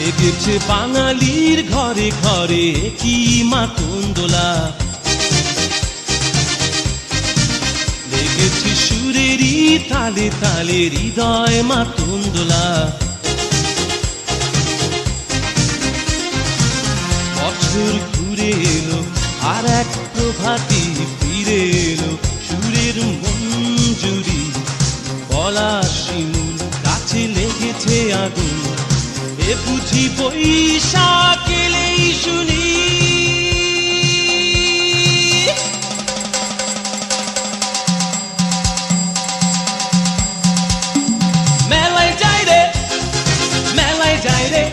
লেগেছে বাঙালির ঘরে ঘরে কি মাতঙ্গদোলা, লেগেছে সুরেরই তালে তালে হৃদয় মাতঙ্গদোলা। বছর ঘুরে এলো আর এক প্রভাতী ফিরে এলো, সুরের মঞ্জুরি বলা শিমুল গাছে লেগেছে আগুন, এ বুঝি বৈশাখ এলেই শুনি। মেলায় যাই রে, মেলায় যাই রে,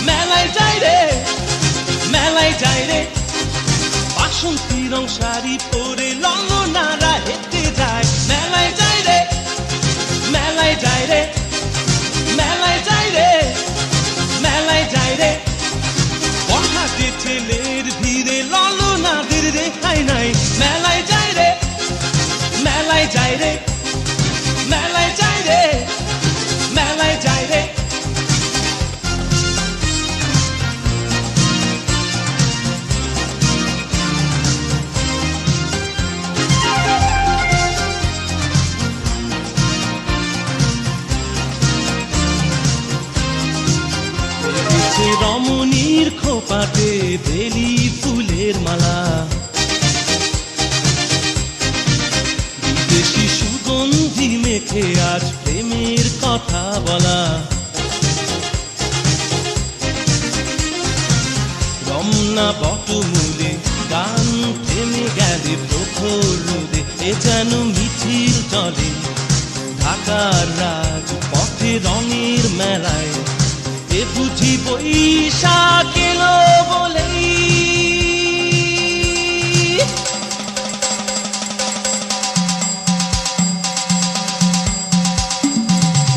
মেলায় যাই রে, মেলায় যাই রে, বাসন্তী রং শাড়ি পরে ললনারা হেঁটে যায়। মেলায় যাই রে, মেলায় যাই রে, মেলায় যাই রে, মেলায় যাই রে, বর্ষাতে ছেলের ভিড়ে ললনাদের রেখাই নাই। মেলায় যাই রে, মেলায় যাই রে, মেলায় যাই রে, মেলায় যাই রে। রমণীর খোপাতে বেলি ফুলের মালা, বিদেশি সুগন্ধি মেখে আজ প্রেমের কথা বলা। রমনা বটমূলে গান থেমে গেলে প্রখর রোদে, এ যেন মিছিল চলে ঢাকার রাজ পথে রঙের মেলায়, এ বুঝি বৈশাখ এলো বলেই।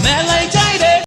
মেলায়